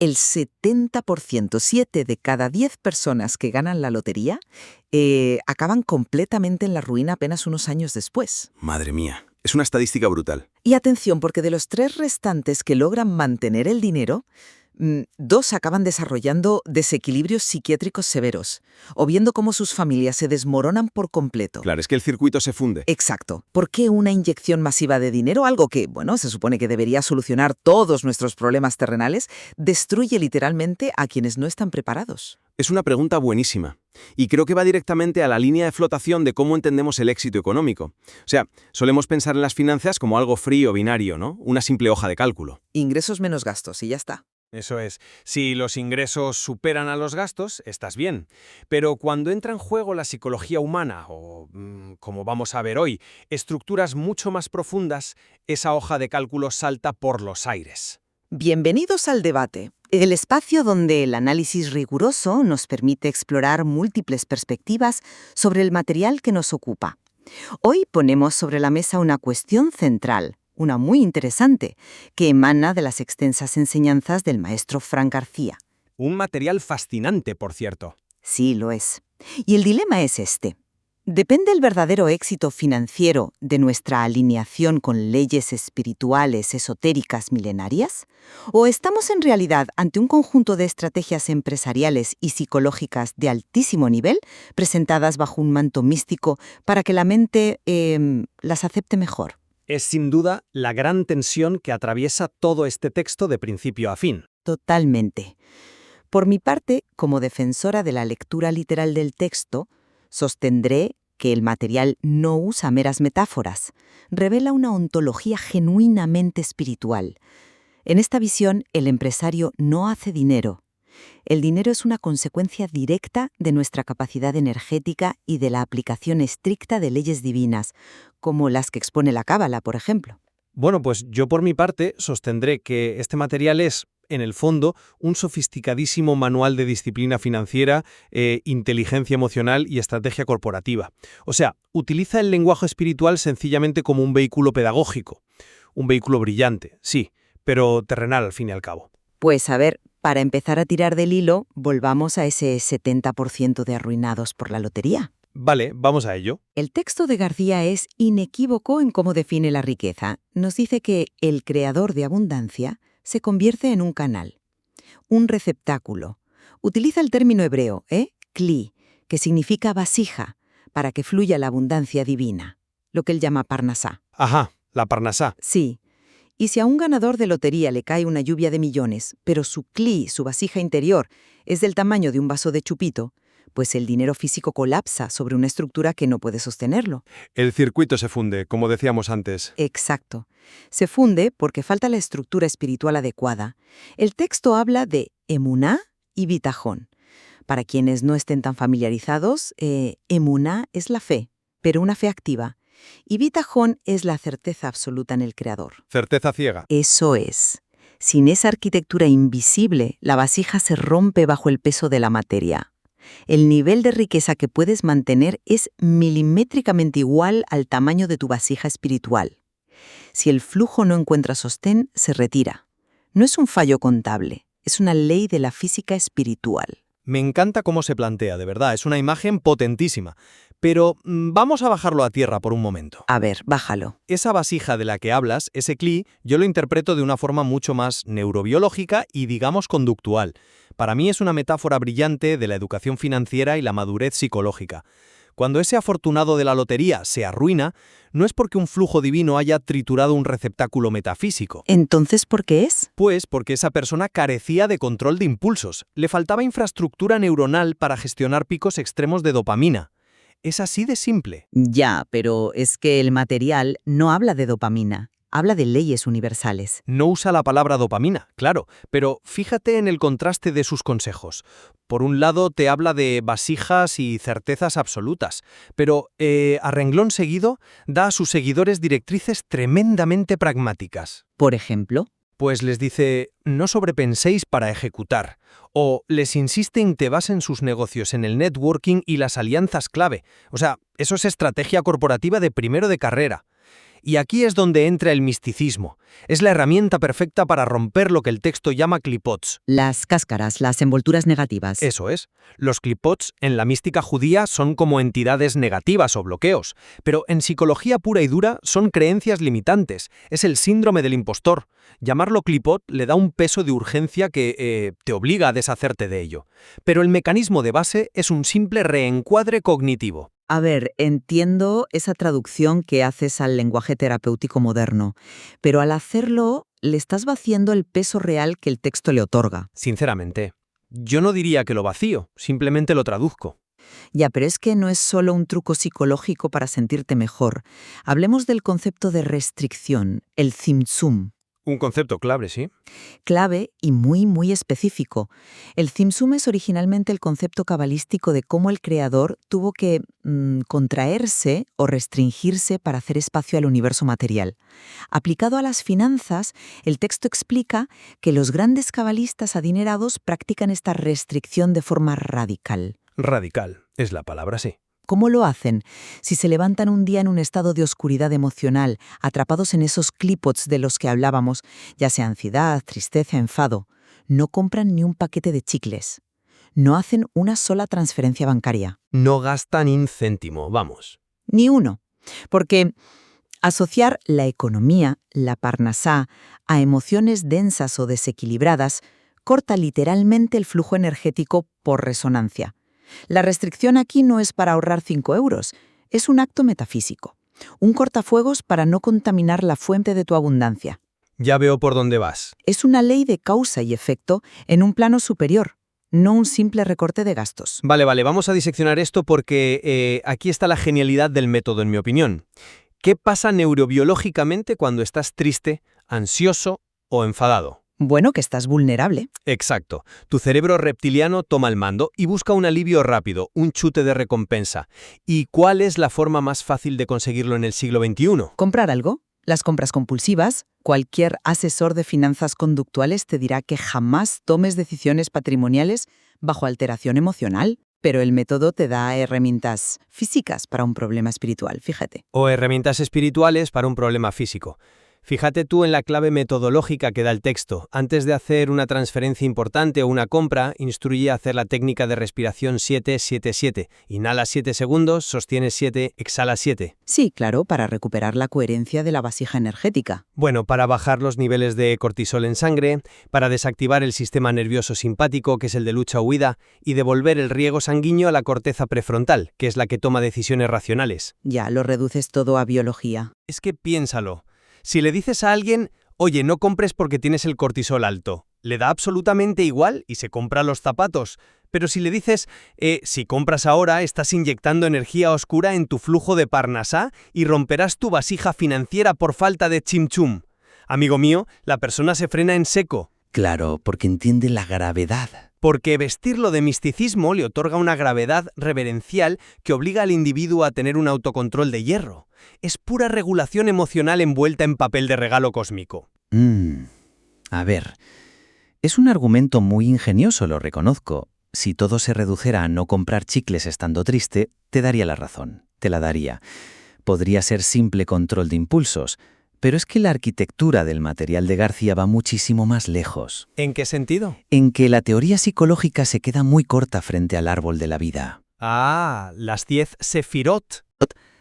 El 70%, 7 de cada 10 personas que ganan la lotería, acaban completamente en la ruina apenas unos años después. Madre mía, es una estadística brutal. Y atención, porque de los 3 restantes que logran mantener el dinero, 2 acaban desarrollando desequilibrios psiquiátricos severos, o viendo cómo sus familias se desmoronan por completo. Claro, es que el circuito se funde. Exacto. ¿Por qué una inyección masiva de dinero, algo que, bueno, se supone que debería solucionar todos nuestros problemas terrenales, destruye literalmente a quienes no están preparados? Es una pregunta buenísima. Y creo que va directamente a la línea de flotación de cómo entendemos el éxito económico. O sea, solemos pensar en las finanzas como algo frío, binario, ¿no? Una simple hoja de cálculo. Ingresos menos gastos y ya está. Eso es. Si los ingresos superan a los gastos, estás bien. Pero cuando entra en juego la psicología humana, o, como vamos a ver hoy, estructuras mucho más profundas, esa hoja de cálculo salta por los aires. Bienvenidos al debate. El espacio donde el análisis riguroso nos permite explorar múltiples perspectivas sobre el material que nos ocupa. Hoy ponemos sobre la mesa una cuestión central, una muy interesante, que emana de las extensas enseñanzas del maestro Fran García. Un material fascinante, por cierto. Sí, lo es. Y el dilema es este. ¿Depende el verdadero éxito financiero de nuestra alineación con leyes espirituales esotéricas milenarias? ¿O estamos en realidad ante un conjunto de estrategias empresariales y psicológicas de altísimo nivel presentadas bajo un manto místico para que la mente las acepte mejor? Es sin duda la gran tensión que atraviesa todo este texto de principio a fin. Totalmente. Por mi parte, como defensora de la lectura literal del texto, sostendré que el material no usa meras metáforas, revela una ontología genuinamente espiritual. En esta visión, el empresario no hace dinero. El dinero es una consecuencia directa de nuestra capacidad energética y de la aplicación estricta de leyes divinas, como las que expone la Cábala, por ejemplo. Bueno, pues yo por mi parte sostendré que este material es, en el fondo, un sofisticadísimo manual de disciplina financiera, inteligencia emocional y estrategia corporativa. O sea, utiliza el lenguaje espiritual sencillamente como un vehículo pedagógico. Un vehículo brillante, sí, pero terrenal al fin y al cabo. Pues a ver, para empezar a tirar del hilo, volvamos a ese 70% de arruinados por la lotería. Vale, vamos a ello. El texto de García es inequívoco en cómo define la riqueza. Nos dice que el creador de abundancia se convierte en un canal, un receptáculo. Utiliza el término hebreo, kli, que significa vasija, para que fluya la abundancia divina, lo que él llama parnasá. Ajá, la parnasá. Sí. Y si a un ganador de lotería le cae una lluvia de millones, pero su kli, su vasija interior, es del tamaño de un vaso de chupito, pues el dinero físico colapsa sobre una estructura que no puede sostenerlo. El circuito se funde, como decíamos antes. Exacto. Se funde porque falta la estructura espiritual adecuada. El texto habla de emuná y bitajón. Para quienes no estén tan familiarizados, emuná es la fe, pero una fe activa. Y bitajón es la certeza absoluta en el Creador. Certeza ciega. Eso es. Sin esa arquitectura invisible, la vasija se rompe bajo el peso de la materia. El nivel de riqueza que puedes mantener es milimétricamente igual al tamaño de tu vasija espiritual. Si el flujo no encuentra sostén, se retira. No es un fallo contable, es una ley de la física espiritual. Me encanta cómo se plantea, de verdad, es una imagen potentísima. Pero vamos a bajarlo a tierra por un momento. A ver, bájalo. Esa vasija de la que hablas, ese kli, yo lo interpreto de una forma mucho más neurobiológica y, digamos, conductual. Para mí es una metáfora brillante de la educación financiera y la madurez psicológica. Cuando ese afortunado de la lotería se arruina, no es porque un flujo divino haya triturado un receptáculo metafísico. ¿Entonces por qué es? Pues porque esa persona carecía de control de impulsos. Le faltaba infraestructura neuronal para gestionar picos extremos de dopamina. Es así de simple. Ya, pero es que el material no habla de dopamina, habla de leyes universales. No usa la palabra dopamina, claro, pero fíjate en el contraste de sus consejos. Por un lado te habla de vasijas y certezas absolutas, pero a renglón seguido da a sus seguidores directrices tremendamente pragmáticas. Por ejemplo, Pues les dice, no sobrepenséis para ejecutar, o les insiste en que basen sus negocios en el networking y las alianzas clave. O sea, eso es estrategia corporativa de primero de carrera. Y aquí es donde entra el misticismo. Es la herramienta perfecta para romper lo que el texto llama clipots. Las cáscaras, las envolturas negativas. Eso es. Los clipots en la mística judía son como entidades negativas o bloqueos, pero en psicología pura y dura son creencias limitantes. Es el síndrome del impostor. Llamarlo clipot le da un peso de urgencia que te obliga a deshacerte de ello. Pero el mecanismo de base es un simple reencuadre cognitivo. A ver, entiendo esa traducción que haces al lenguaje terapéutico moderno, pero al hacerlo le estás vaciando el peso real que el texto le otorga. Sinceramente, yo no diría que lo vacío, simplemente lo traduzco. Ya, pero es que no es solo un truco psicológico para sentirte mejor. Hablemos del concepto de restricción, el tzimtzum. Un concepto clave, ¿sí? Clave y muy específico. El tzimtzum es originalmente el concepto cabalístico de cómo el creador tuvo que contraerse o restringirse para hacer espacio al universo material. Aplicado a las finanzas, el texto explica que los grandes cabalistas adinerados practican esta restricción de forma radical. Radical, es la palabra, sí. ¿Cómo lo hacen? Si se levantan un día en un estado de oscuridad emocional, atrapados en esos clipots de los que hablábamos, ya sea ansiedad, tristeza, enfado, no compran ni un paquete de chicles. No hacen una sola transferencia bancaria. No gastan ni un céntimo, vamos. Ni uno. Porque asociar la economía, la parnasá, a emociones densas o desequilibradas corta literalmente el flujo energético por resonancia. La restricción aquí no es para ahorrar 5 euros, es un acto metafísico, un cortafuegos para no contaminar la fuente de tu abundancia. Ya veo por dónde vas. Es una ley de causa y efecto en un plano superior, no un simple recorte de gastos. Vale, vamos a diseccionar esto porque aquí está la genialidad del método, en mi opinión. ¿Qué pasa neurobiológicamente cuando estás triste, ansioso o enfadado? Bueno, que estás vulnerable. Exacto. Tu cerebro reptiliano toma el mando y busca un alivio rápido, un chute de recompensa. ¿Y cuál es la forma más fácil de conseguirlo en el siglo XXI? ¿Comprar algo? Las compras compulsivas. Cualquier asesor de finanzas conductuales te dirá que jamás tomes decisiones patrimoniales bajo alteración emocional. Pero el método te da herramientas físicas para un problema espiritual, fíjate. O herramientas espirituales para un problema físico. Fíjate tú en la clave metodológica que da el texto. Antes de hacer una transferencia importante o una compra, instruye a hacer la técnica de respiración 7-7-7. Inhala 7 segundos, sostiene 7, exhala 7. Sí, claro, para recuperar la coherencia de la vasija energética. Bueno, para bajar los niveles de cortisol en sangre, para desactivar el sistema nervioso simpático, que es el de lucha-huida, y devolver el riego sanguíneo a la corteza prefrontal, que es la que toma decisiones racionales. Ya, lo reduces todo a biología. Es que piénsalo. Si le dices a alguien, oye, no compres porque tienes el cortisol alto, le da absolutamente igual y se compra los zapatos. Pero si le dices, si compras ahora, estás inyectando energía oscura en tu flujo de parnasá y romperás tu vasija financiera por falta de chimchum. Amigo mío, la persona se frena en seco. Claro, porque entiende la gravedad. Porque vestirlo de misticismo le otorga una gravedad reverencial que obliga al individuo a tener un autocontrol de hierro. Es pura regulación emocional envuelta en papel de regalo cósmico. A ver, es un argumento muy ingenioso, lo reconozco. Si todo se redujera a no comprar chicles estando triste, te daría la razón, te la daría. Podría ser simple control de impulsos, pero es que la arquitectura del material de García va muchísimo más lejos. ¿En qué sentido? En que la teoría psicológica se queda muy corta frente al árbol de la vida. Ah, las 10 sefirot.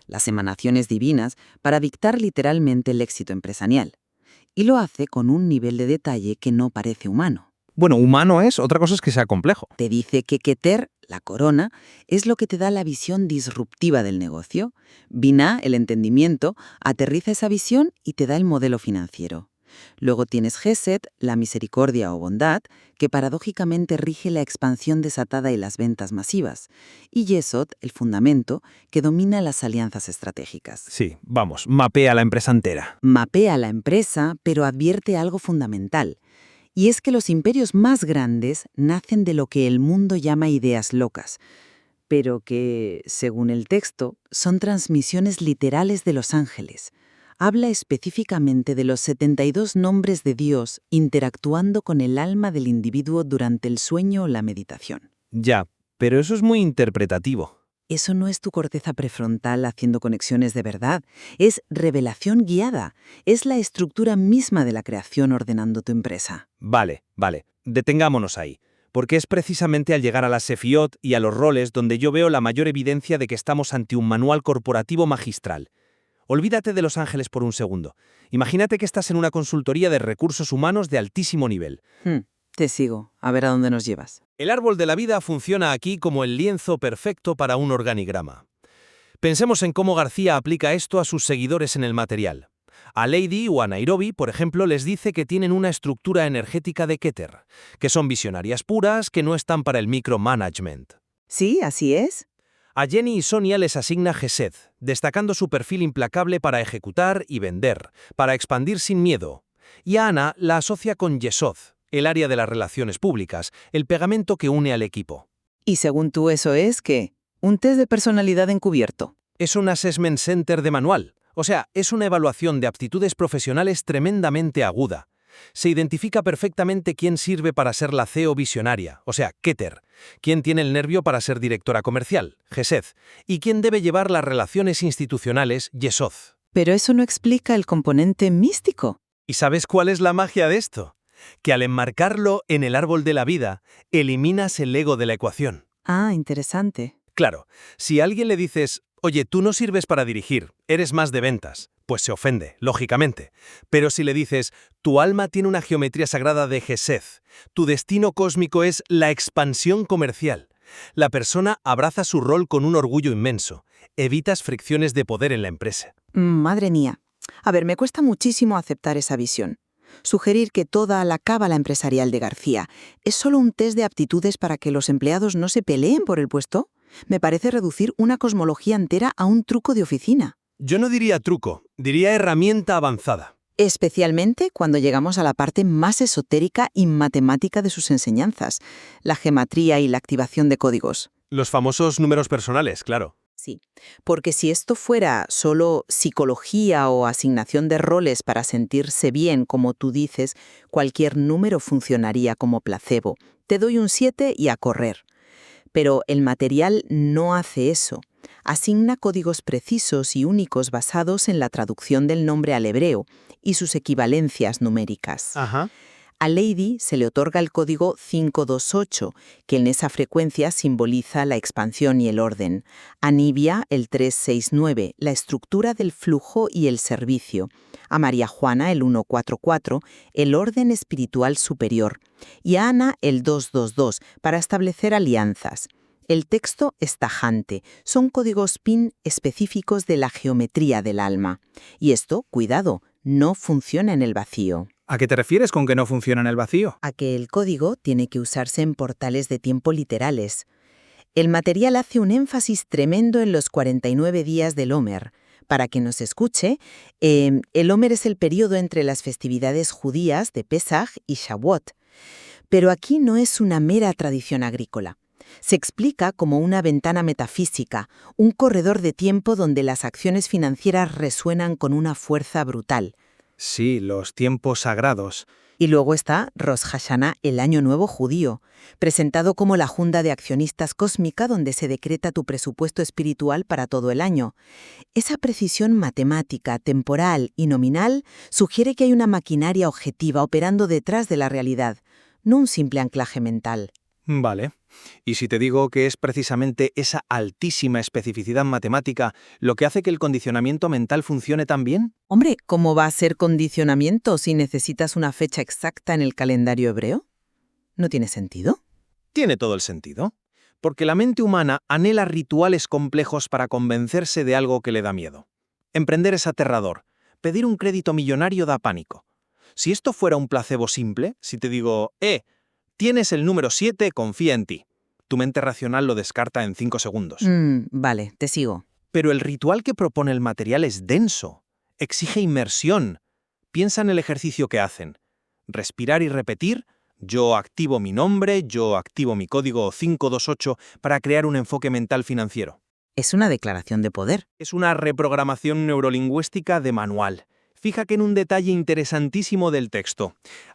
Las emanaciones divinas para dictar literalmente el éxito empresarial. Y lo hace con un nivel de detalle que no parece humano. Bueno, humano es, otra cosa es que sea complejo. Te dice que Keter, la corona, es lo que te da la visión disruptiva del negocio. Binah, el entendimiento, aterriza esa visión y te da el modelo financiero. Luego tienes Gesed, la misericordia o bondad, que paradójicamente rige la expansión desatada y las ventas masivas. Y Yesod, el fundamento, que domina las alianzas estratégicas. Sí, vamos, mapea la empresa entera. Mapea la empresa, pero advierte algo fundamental. Y es que los imperios más grandes nacen de lo que el mundo llama ideas locas, pero que, según el texto, son transmisiones literales de los ángeles. Habla específicamente de los 72 nombres de Dios interactuando con el alma del individuo durante el sueño o la meditación. Ya, pero eso es muy interpretativo. Eso no es tu corteza prefrontal haciendo conexiones de verdad, es revelación guiada, es la estructura misma de la creación ordenando tu empresa. Vale, detengámonos ahí, porque es precisamente al llegar a la Sefiot y a los roles donde yo veo la mayor evidencia de que estamos ante un manual corporativo magistral. Olvídate de los ángeles por un segundo. Imagínate que estás en una consultoría de recursos humanos de altísimo nivel. Te sigo, a ver a dónde nos llevas. El árbol de la vida funciona aquí como el lienzo perfecto para un organigrama. Pensemos en cómo García aplica esto a sus seguidores en el material. A Lady o a Nairobi, por ejemplo, les dice que tienen una estructura energética de Keter, que son visionarias puras, que no están para el micromanagement. Sí, así es. A Jenny y Sonia les asigna Gesed, destacando su perfil implacable para ejecutar y vender, para expandir sin miedo. Y a Ana la asocia con Yesod, el área de las relaciones públicas, el pegamento que une al equipo. Y según tú eso es, ¿qué? Un test de personalidad encubierto. Es un assessment center de manual, o sea, es una evaluación de aptitudes profesionales tremendamente aguda. Se identifica perfectamente quién sirve para ser la CEO visionaria, o sea, Keter, quién tiene el nervio para ser directora comercial, Gesed, y quién debe llevar las relaciones institucionales, Yesod. Pero eso no explica el componente místico. ¿Y sabes cuál es la magia de esto? Que al enmarcarlo en el árbol de la vida, eliminas el ego de la ecuación. Ah, interesante. Claro, si a alguien le dices, oye, tú no sirves para dirigir, eres más de ventas, pues se ofende, lógicamente. Pero si le dices, tu alma tiene una geometría sagrada de Gesed, tu destino cósmico es la expansión comercial, la persona abraza su rol con un orgullo inmenso, evitas fricciones de poder en la empresa. Madre mía. A ver, me cuesta muchísimo aceptar esa visión. Sugerir que toda la cábala empresarial de García es solo un test de aptitudes para que los empleados no se peleen por el puesto, me parece reducir una cosmología entera a un truco de oficina. Yo no diría truco, diría herramienta avanzada. Especialmente cuando llegamos a la parte más esotérica y matemática de sus enseñanzas, la geometría y la activación de códigos. Los famosos números personales, claro. Sí, porque si esto fuera solo psicología o asignación de roles para sentirse bien, como tú dices, cualquier número funcionaría como placebo. Te doy un 7 y a correr. Pero el material no hace eso. Asigna códigos precisos y únicos basados en la traducción del nombre al hebreo y sus equivalencias numéricas. Ajá. A Lady se le otorga el código 528, que en esa frecuencia simboliza la expansión y el orden. A Nibia, el 369, la estructura del flujo y el servicio. A María Juana, el 144, el orden espiritual superior. Y a Ana, el 222, para establecer alianzas. El texto es tajante, son códigos PIN específicos de la geometría del alma. Y esto, cuidado, no funciona en el vacío. ¿A qué te refieres con que no funciona en el vacío? A que el código tiene que usarse en portales de tiempo literales. El material hace un énfasis tremendo en los 49 días del Omer. Para que nos escuche, el Omer es el periodo entre las festividades judías de Pesaj y Shavuot. Pero aquí no es una mera tradición agrícola. Se explica como una ventana metafísica, un corredor de tiempo donde las acciones financieras resuenan con una fuerza brutal. Sí, los tiempos sagrados. Y luego está Rosh Hashanah, el Año Nuevo judío, presentado como la junta de accionistas cósmica donde se decreta tu presupuesto espiritual para todo el año. Esa precisión matemática, temporal y nominal sugiere que hay una maquinaria objetiva operando detrás de la realidad, no un simple anclaje mental. Vale. ¿Y si te digo que es precisamente esa altísima especificidad matemática lo que hace que el condicionamiento mental funcione tan bien? Hombre, ¿cómo va a ser condicionamiento si necesitas una fecha exacta en el calendario hebreo? ¿No tiene sentido? Tiene todo el sentido. Porque la mente humana anhela rituales complejos para convencerse de algo que le da miedo. Emprender es aterrador. Pedir un crédito millonario da pánico. Si esto fuera un placebo simple, si te digo, tienes el número 7, confía en ti. Tu mente racional lo descarta en 5 segundos. Vale, te sigo. Pero el ritual que propone el material es denso. Exige inmersión. Piensa en el ejercicio que hacen. Respirar y repetir. Yo activo mi nombre, yo activo mi código 528 para crear un enfoque mental financiero. Es una declaración de poder. Es una reprogramación neurolingüística de manual. Fíjate en un detalle interesantísimo del texto.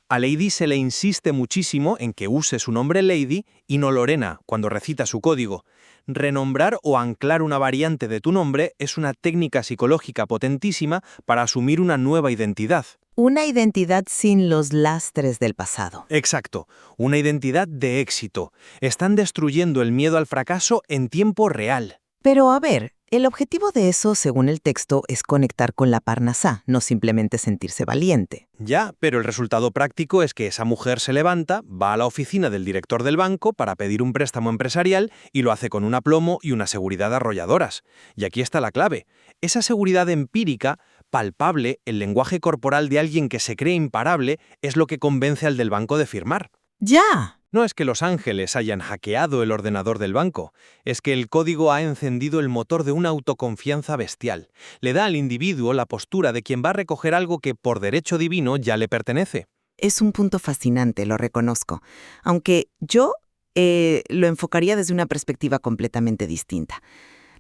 A Lady se le insiste muchísimo en que use su nombre Lady y no Lorena cuando recita su código. Renombrar o anclar una variante de tu nombre es una técnica psicológica potentísima para asumir una nueva identidad. Una identidad sin los lastres del pasado. Exacto, una identidad de éxito. Están destruyendo el miedo al fracaso en tiempo real. Pero a ver, el objetivo de eso, según el texto, es conectar con la Parnasá, no simplemente sentirse valiente. Ya, pero el resultado práctico es que esa mujer se levanta, va a la oficina del director del banco para pedir un préstamo empresarial y lo hace con un aplomo y una seguridad arrolladoras. Y aquí está la clave. Esa seguridad empírica, palpable, el lenguaje corporal de alguien que se cree imparable, es lo que convence al del banco de firmar. ¡Ya! No es que los ángeles hayan hackeado el ordenador del banco, es que el código ha encendido el motor de una autoconfianza bestial. Le da al individuo la postura de quien va a recoger algo que por derecho divino ya le pertenece. Es un punto fascinante, lo reconozco. Aunque yo lo enfocaría desde una perspectiva completamente distinta.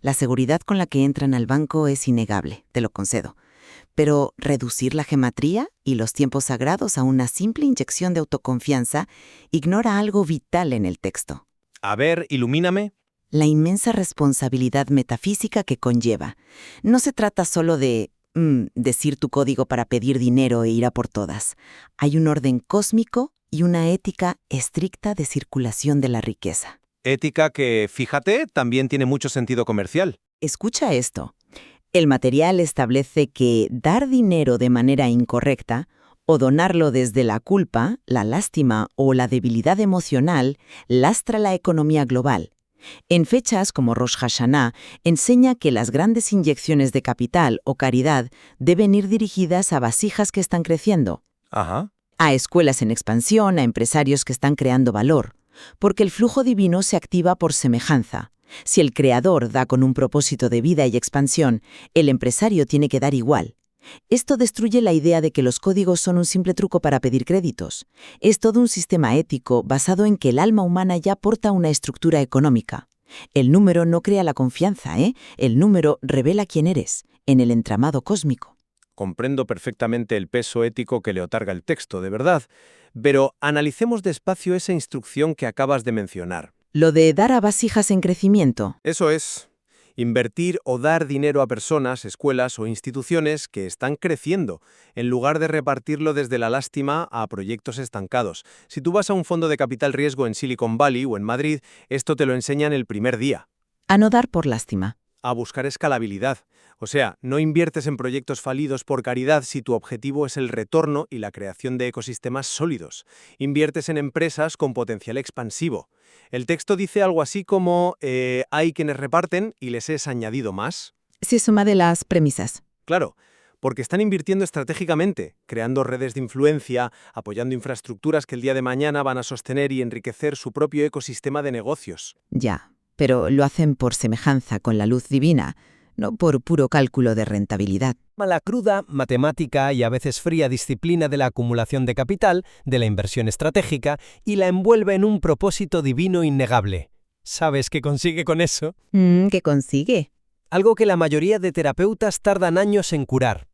La seguridad con la que entran al banco es innegable, te lo concedo. Pero reducir la gematría y los tiempos sagrados a una simple inyección de autoconfianza ignora algo vital en el texto. A ver, ilumíname. La inmensa responsabilidad metafísica que conlleva. No se trata solo de decir tu código para pedir dinero e ir a por todas. Hay un orden cósmico y una ética estricta de circulación de la riqueza. Ética que, fíjate, también tiene mucho sentido comercial. Escucha esto. El material establece que dar dinero de manera incorrecta o donarlo desde la culpa, la lástima o la debilidad emocional lastra la economía global. En fechas como Rosh Hashanah, enseña que las grandes inyecciones de capital o caridad deben ir dirigidas a vasijas que están creciendo, Ajá. a escuelas en expansión, a empresarios que están creando valor, porque el flujo divino se activa por semejanza. Si el creador da con un propósito de vida y expansión, el empresario tiene que dar igual. Esto destruye la idea de que los códigos son un simple truco para pedir créditos. Es todo un sistema ético basado en que el alma humana ya porta una estructura económica. El número no crea la confianza, ¿eh? El número revela quién eres, en el entramado cósmico. Comprendo perfectamente el peso ético que le otorga el texto, de verdad. Pero analicemos despacio esa instrucción que acabas de mencionar. Lo de dar a vasijas en crecimiento. Eso es, invertir o dar dinero a personas, escuelas o instituciones que están creciendo, en lugar de repartirlo desde la lástima a proyectos estancados. Si tú vas a un fondo de capital riesgo en Silicon Valley o en Madrid, esto te lo enseñan el primer día. A no dar por lástima. A buscar escalabilidad. O sea, no inviertes en proyectos falidos por caridad si tu objetivo es el retorno y la creación de ecosistemas sólidos. Inviertes en empresas con potencial expansivo. El texto dice algo así como, hay quienes reparten y les es añadido más. Sí, es una de las premisas. Claro, porque están invirtiendo estratégicamente, creando redes de influencia, apoyando infraestructuras que el día de mañana van a sostener y enriquecer su propio ecosistema de negocios. Ya, pero lo hacen por semejanza con la luz divina, no por puro cálculo de rentabilidad. La cruda, matemática y a veces fría disciplina de la acumulación de capital, de la inversión estratégica, y la envuelve en un propósito divino innegable. ¿Sabes qué consigue con eso? ¿Qué consigue? Algo que la mayoría de terapeutas tardan años en curar.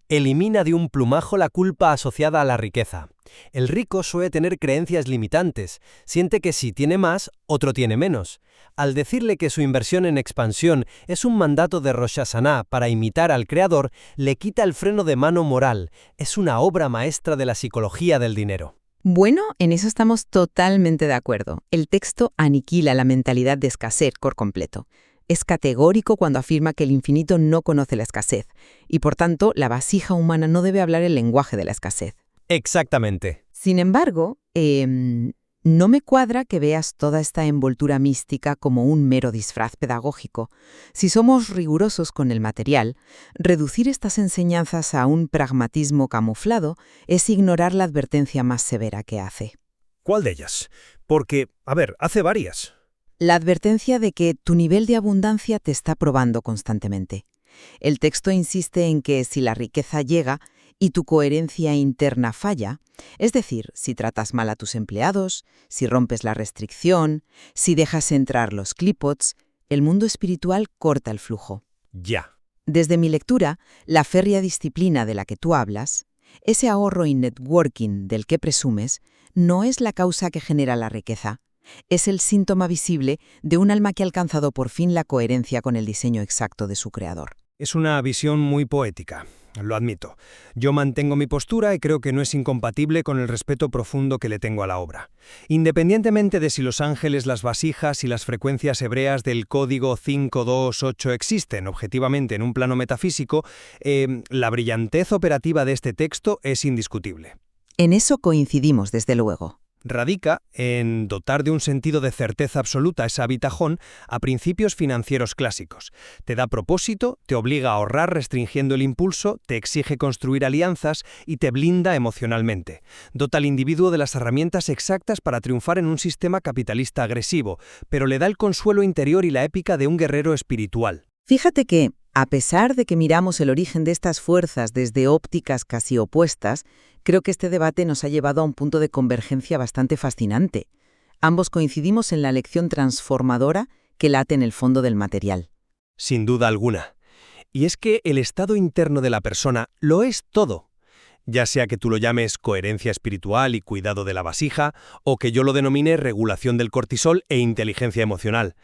Elimina de un plumazo la culpa asociada a la riqueza. El rico suele tener creencias limitantes. Siente que si tiene más, otro tiene menos. Al decirle que su inversión en expansión es un mandato de Rosh Hashanah para imitar al creador, le quita el freno de mano moral. Es una obra maestra de la psicología del dinero. Bueno, en eso estamos totalmente de acuerdo. El texto aniquila la mentalidad de escasez por completo. Es categórico cuando afirma que el infinito no conoce la escasez, y por tanto, la vasija humana no debe hablar el lenguaje de la escasez. Exactamente. Sin embargo, no me cuadra que veas toda esta envoltura mística como un mero disfraz pedagógico. Si somos rigurosos con el material, reducir estas enseñanzas a un pragmatismo camuflado es ignorar la advertencia más severa que hace. ¿Cuál de ellas? Porque, hace varias. La advertencia de que tu nivel de abundancia te está probando constantemente. El texto insiste en que si la riqueza llega y tu coherencia interna falla, es decir, si tratas mal a tus empleados, si rompes la restricción, si dejas entrar los clipots, el mundo espiritual corta el flujo. Ya. Desde mi lectura, la férrea disciplina de la que tú hablas, ese ahorro y networking del que presumes, no es la causa que genera la riqueza. Es el síntoma visible de un alma que ha alcanzado por fin la coherencia con el diseño exacto de su creador. Es una visión muy poética, lo admito. Yo mantengo mi postura y creo que no es incompatible con el respeto profundo que le tengo a la obra. Independientemente de si los ángeles, las vasijas y las frecuencias hebreas del código 528 existen objetivamente en un plano metafísico, la brillantez operativa de este texto es indiscutible. En eso coincidimos, desde luego. Radica en dotar de un sentido de certeza absoluta ese habitajón a principios financieros clásicos. Te da propósito, te obliga a ahorrar restringiendo el impulso, te exige construir alianzas y te blinda emocionalmente. Dota al individuo de las herramientas exactas para triunfar en un sistema capitalista agresivo, pero le da el consuelo interior y la épica de un guerrero espiritual. Fíjate que, a pesar de que miramos el origen de estas fuerzas desde ópticas casi opuestas, creo que este debate nos ha llevado a un punto de convergencia bastante fascinante. Ambos coincidimos en la lección transformadora que late en el fondo del material. Sin duda alguna. Y es que el estado interno de la persona lo es todo. Ya sea que tú lo llames coherencia espiritual y cuidado de la vasija, o que yo lo denomine regulación del cortisol e inteligencia emocional.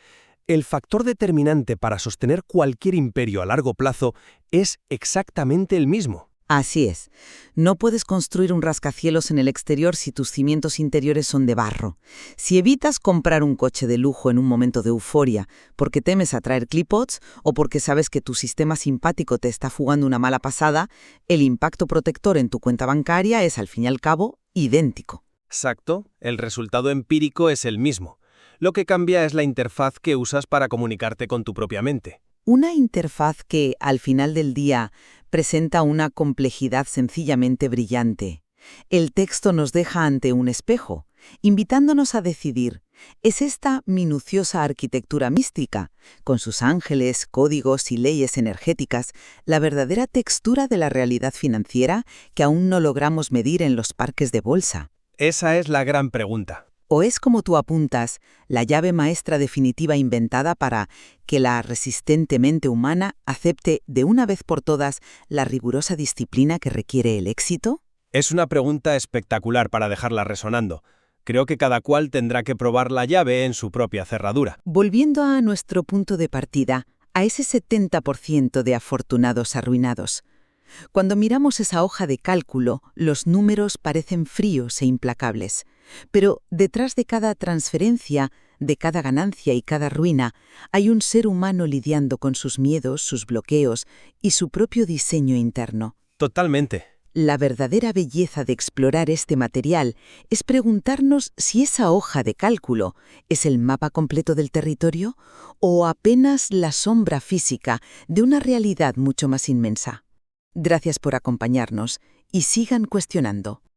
El factor determinante para sostener cualquier imperio a largo plazo es exactamente el mismo. Así es. No puedes construir un rascacielos en el exterior si tus cimientos interiores son de barro. Si evitas comprar un coche de lujo en un momento de euforia porque temes atraer clipots o porque sabes que tu sistema simpático te está jugando una mala pasada, el impacto protector en tu cuenta bancaria es, al fin y al cabo, idéntico. Exacto, el resultado empírico es el mismo. Lo que cambia es la interfaz que usas para comunicarte con tu propia mente. Una interfaz que, al final del día, presenta una complejidad sencillamente brillante. El texto nos deja ante un espejo, invitándonos a decidir, ¿es esta minuciosa arquitectura mística, con sus ángeles, códigos y leyes energéticas, la verdadera textura de la realidad financiera que aún no logramos medir en los parques de bolsa? Esa es la gran pregunta. ¿O es, como tú apuntas, la llave maestra definitiva inventada para que la resistente mente humana acepte de una vez por todas la rigurosa disciplina que requiere el éxito? Es una pregunta espectacular para dejarla resonando. Creo que cada cual tendrá que probar la llave en su propia cerradura. Volviendo a nuestro punto de partida, a ese 70% de afortunados arruinados. Cuando miramos esa hoja de cálculo, los números parecen fríos e implacables. Pero detrás de cada transferencia, de cada ganancia y cada ruina, hay un ser humano lidiando con sus miedos, sus bloqueos y su propio diseño interno. Totalmente. La verdadera belleza de explorar este material es preguntarnos si esa hoja de cálculo es el mapa completo del territorio o apenas la sombra física de una realidad mucho más inmensa. Gracias por acompañarnos y sigan cuestionando.